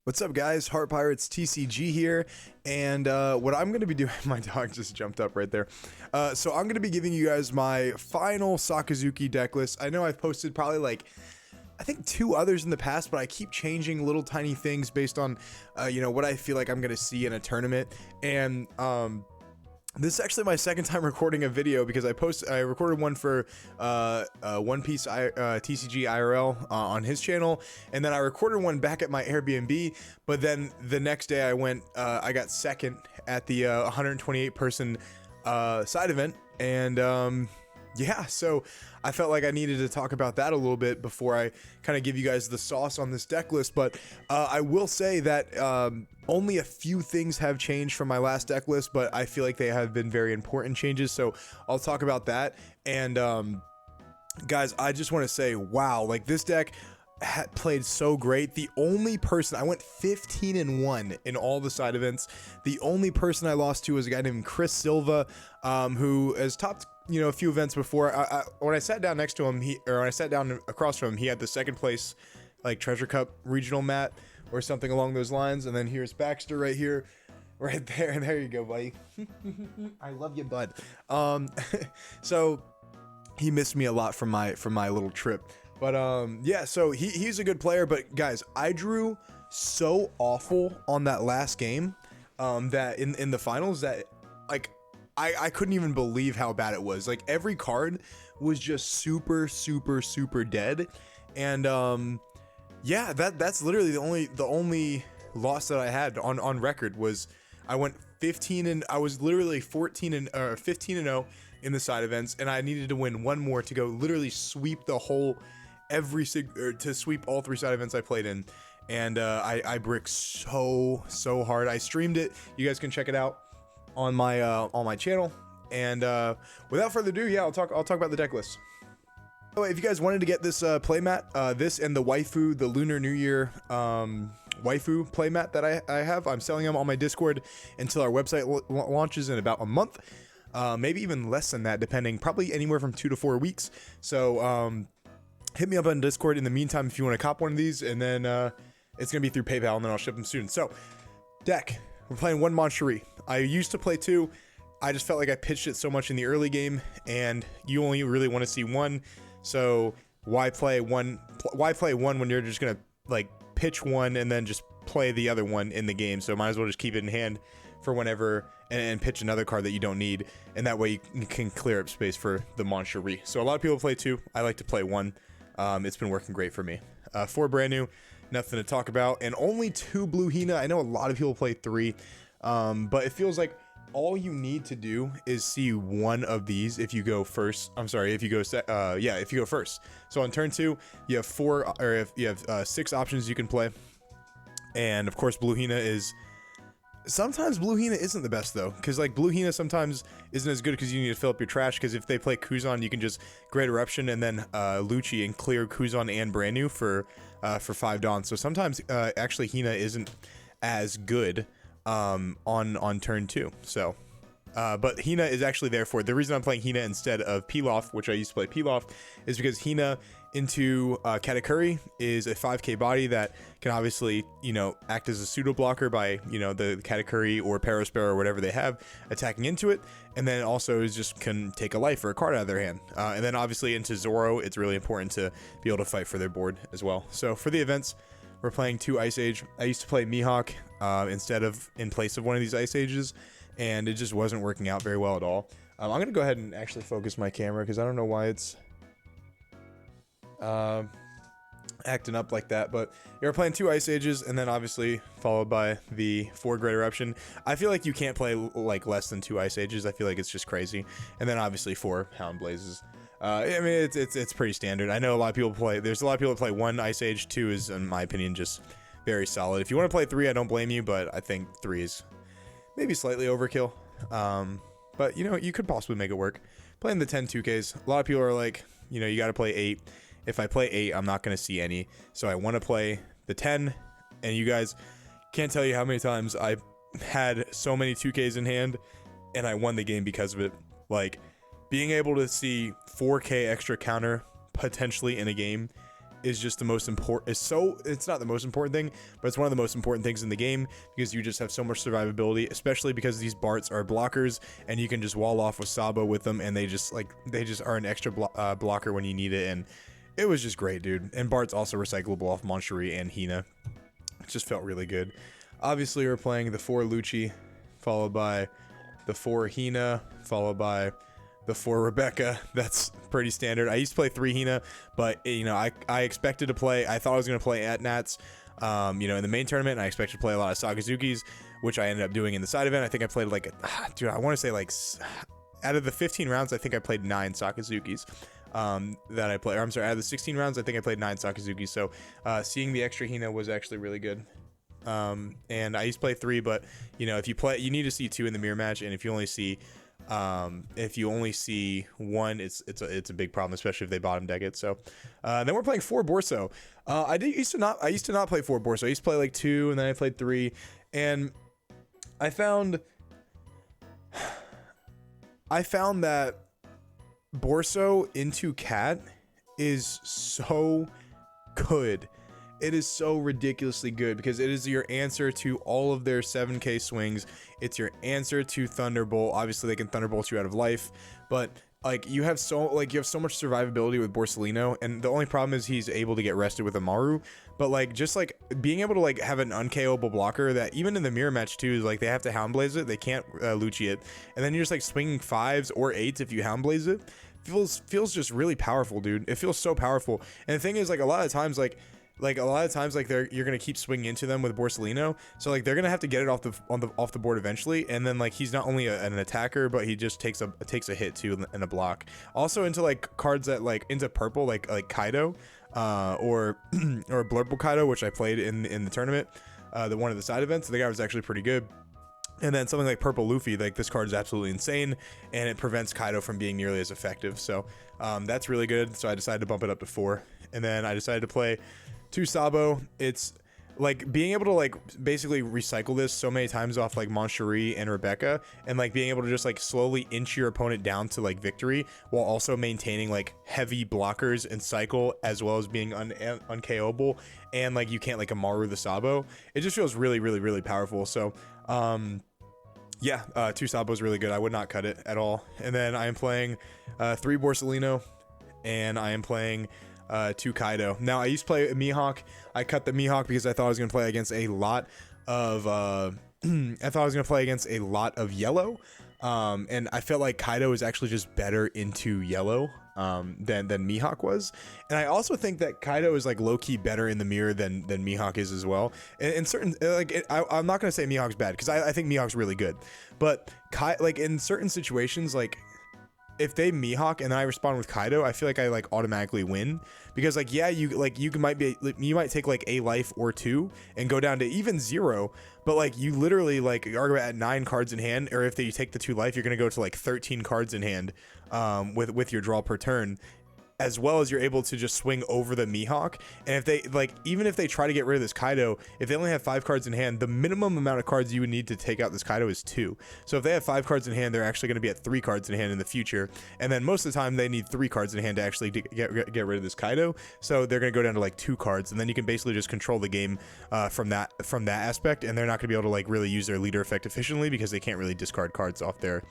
What's up, guys? Heart Pirates TCG here, and what I'm going to be doing, my dog just jumped up right there. So I'm going to be giving you guys my final Sakazuki deck list. I know I've posted probably like, I think 2 others in the past, but I keep changing little tiny things based on, what I feel like I'm going to see in a tournament. And this is actually my second time recording a video because I recorded one for One Piece TCG IRL on his channel, and then I recorded one back at my Airbnb. But then the next day I got second at the 128 person side event, and yeah, so I felt like I needed to talk about that a little bit before I kind of give you guys the sauce on this deck list. But I will say that only a few things have changed from my last deck list, but I feel like they have been very important changes, so I'll talk about that. And guys, I just want to say, wow, like this deck played so great. The only person I went 15-1 in all the side events. The only person I lost to was a guy named Chris Silva, who has topped a few events before. When I sat down next to him, when I sat down across from him, he had the second place like Treasure Cup regional mat or something along those lines. And then here's Baxter right here, right there, and there you go, buddy. I love you, bud. So he missed me a lot from my little trip. But yeah, so he's a good player. But guys, I drew so awful on that last game that in the finals that like I couldn't even believe how bad it was. Like every card was just super dead. And yeah, that's literally the only loss that I had on record was I went 15 and I was literally 15-0 in the side events, and I needed to win one more to go literally sweep the whole to sweep all 3 side events I played in. And I bricked so hard. I streamed it. You guys can check it out on my channel. And without further ado, yeah, I'll talk about the deck list. So if you guys wanted to get this playmat, this and the waifu, the Lunar New Year waifu playmat that I have, I'm selling them on my Discord until our website launches in about a month, maybe even less than that, depending, probably anywhere from 2 to 4 weeks. So hit me up on Discord in the meantime if you want to cop one of these, and then it's gonna be through PayPal, and then I'll ship them soon. So deck, we're playing 1 Moncherie. I used to play 2. I just felt like I pitched it so much in the early game, and you only really want to see 1. So why play one when you're just gonna like pitch 1 and then just play the other one in the game? So might as well just keep it in hand for whenever and pitch another card that you don't need, and that way you can clear up space for the Moncherie. So a lot of people play 2. I like to play 1. It's been working great for me. 4 brand new, nothing to talk about, and only 2 blue Hina. I know a lot of people play 3, but it feels like all you need to do is see one of these if you go first. I'm sorry, if you go if you go first. So on turn 2, you have 4, or if you have 6 options you can play, and of course blue Hina is. Sometimes blue Hina isn't the best though, because like blue Hina sometimes isn't as good because you need to fill up your trash. Because if they play Kuzan, you can just Great Eruption and then Lucci and clear Kuzan and brand new for 5 Dons. So sometimes actually Hina isn't as good on turn 2. So but Hina is actually there for the reason I'm playing Hina instead of Pilaf, which I used to play Pilaf, is because Hina into Katakuri is a 5k body that can obviously act as a pseudo blocker by the Katakuri or Paraspero or whatever they have attacking into it, and then also is just can take a life or a card out of their hand, and then obviously into Zoro it's really important to be able to fight for their board as well. So for the events, we're playing 2 Ice Age. I used to play Mihawk in place of one of these Ice Ages, and it just wasn't working out very well at all. I'm gonna go ahead and actually focus my camera because I don't know why it's acting up like that. But you're playing 2 Ice Ages, and then obviously followed by the 4 Great Eruption. I feel like you can't play like less than 2 Ice Ages. I feel like it's just crazy. And then obviously 4 Hound Blazes. I mean, it's pretty standard. I know a lot of people play. There's a lot of people that play 1 Ice Age. 2 is, in my opinion, just very solid. If you want to play 3, I don't blame you, but I think 3 is maybe slightly overkill. But you could possibly make it work. Playing the 10 2Ks, a lot of people are like, you got to play 8. If I play 8, I'm not going to see any. So I want to play the 10. And you guys can't tell you how many times I had so many 2Ks in hand and I won the game because of it. Like being able to see 4K extra counter potentially in a game is just the most important. It's not the most important thing, but it's one of the most important things in the game, because you just have so much survivability, especially because these Barts are blockers, and you can just wall off with Sabo with them, and they just are an extra blocker when you need it. And it was just great, dude. And Bart's also recyclable off Moncherie and Hina. It just felt really good. Obviously, we're playing the 4 Lucci, followed by the 4 Hina, followed by the 4 Rebecca. That's pretty standard. I used to play 3 Hina, but you know, I expected to play. I thought I was gonna play at Nats, you know, in the main tournament. And I expected to play a lot of Sakazukis, which I ended up doing in the side event. I think I played like, dude, I want to say like out of the 15 rounds, I think I played 9 Sakazukis. That I played. I'm sorry, out of the 16 rounds, I think I played 9 Sakazukis. So seeing the extra Hina was actually really good. And I used to play 3, but you know, if you play, you need to see 2 in the mirror match, and if you only see 1, it's a big problem, especially if they bottom deck it. So then we're playing 4 Borso. I used to not play 4 Borso. I used to play like 2, and then I played 3, and I found that Borso into Cat is so good. It is so ridiculously good, because it is your answer to all of their 7k swings. It's your answer to Thunderbolt. Obviously, they can Thunderbolt you out of life, but like you have so much survivability with Borsalino, and the only problem is he's able to get rested with Amaru. But like just like being able to like have an unKOable blocker that even in the mirror match too is like they have to Houndblaze it, they can't Lucci it, and then you're just like swinging 5s or 8s if you Houndblaze it. Feels just really powerful, dude. It feels so powerful. And the thing is, like a lot of times you're gonna keep swinging into them with Borsalino, so like they're gonna have to get it off the board eventually. And then like he's not only an attacker, but he just takes a hit too and a block. Also into like cards that like into purple, like Kaido, or Blurple Kaido, which I played in the tournament, the one of the side events. The guy was actually pretty good. And then something like Purple Luffy, like this card is absolutely insane, and it prevents Kaido from being nearly as effective. So that's really good. So I decided to bump it up to 4, and then I decided to play 2 Sabo. It's like being able to like basically recycle this so many times off like Moncherie and Rebecca, and like being able to just like slowly inch your opponent down to like victory while also maintaining like heavy blockers and cycle, as well as being unKOable, and like you can't like Amaru the Sabo. It just feels really, really, really powerful. So yeah, 2 Sabo is really good. I would not cut it at all. And then I am playing 3 Borsalino, and I am playing 2 Kaido. Now I used to play Mihawk. I cut the Mihawk because I thought I was gonna play against a lot of yellow. And I felt like Kaido is actually just better into yellow than Mihawk was. And I also think that Kaido is like low-key better in the mirror than Mihawk is as well. In certain I'm not gonna say Mihawk's bad, because I think Mihawk's really good, but like in certain situations, like if they Mihawk and then I respond with Kaido, I feel like I like automatically win, because like yeah, you might take like a life or 2 and go down to even 0, but like you literally like are at 9 cards in hand, or if you take the 2 life, you're gonna go to like 13 cards in hand with your draw per turn, as well as you're able to just swing over the Mihawk. And if they like, even if they try to get rid of this Kaido, if they only have 5 cards in hand, the minimum amount of cards you would need to take out this Kaido is 2. So if they have 5 cards in hand, they're actually going to be at 3 cards in hand in the future. And then most of the time they need 3 cards in hand to actually get rid of this Kaido. So they're going to go down to like 2 cards, and then you can basically just control the game from that aspect. And they're not going to be able to like really use their leader effect efficiently, because they can't really discard cards off their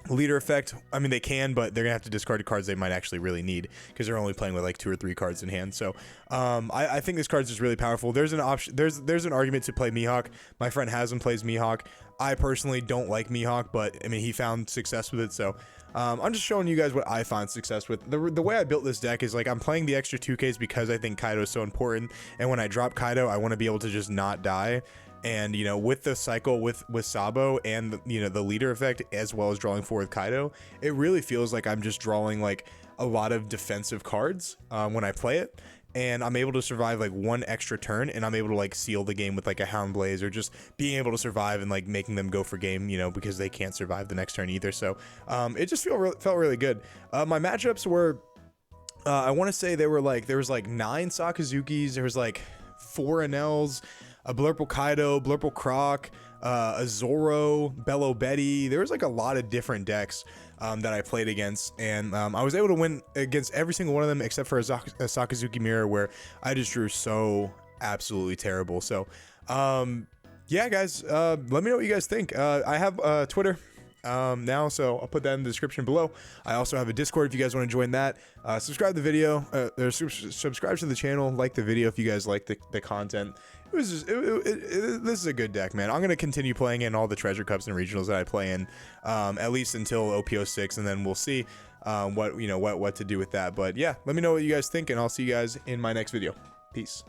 leader effect. I mean, they can, but they're gonna have to discard the cards they might actually really need, because they're only playing with like 2 or 3 cards in hand. So I think this card is really powerful. There's an option, there's an argument to play Mihawk. My friend Hasm plays Mihawk. I personally don't like Mihawk, but I mean, he found success with it. So I'm just showing you guys what I find success with. The way I built this deck is like I'm playing the extra 2Ks because I think Kaido is so important, and when I drop Kaido, I want to be able to just not die. And you know, with the cycle with Sabo and you know the leader effect, as well as drawing 4 with Kaido, it really feels like I'm just drawing like a lot of defensive cards when I play it, and I'm able to survive like 1 extra turn, and I'm able to like seal the game with like a Houndblaze, or just being able to survive and like making them go for game, you know, because they can't survive the next turn either. So it just felt really good. My matchups were I want to say there was like 9 Sakazukis, there was like 4 Anels. a Blurple Kaido, Blurple Croc, a Zoro, Bello Betty. There was like a lot of different decks that I played against, and I was able to win against every single one of them except for a Sakazuki Mirror, where I just drew so absolutely terrible. So yeah, guys, let me know what you guys think. I have Twitter now, so I'll put that in the description below. I also have a Discord if you guys want to join that. Subscribe to the video, subscribe to the channel, like the video if you guys like the content. It was just, this is a good deck, man. I'm gonna continue playing in all the treasure cups and regionals that I play in, at least until OPO6, and then we'll see what to do with that. But yeah, let me know what you guys think, and I'll see you guys in my next video. Peace.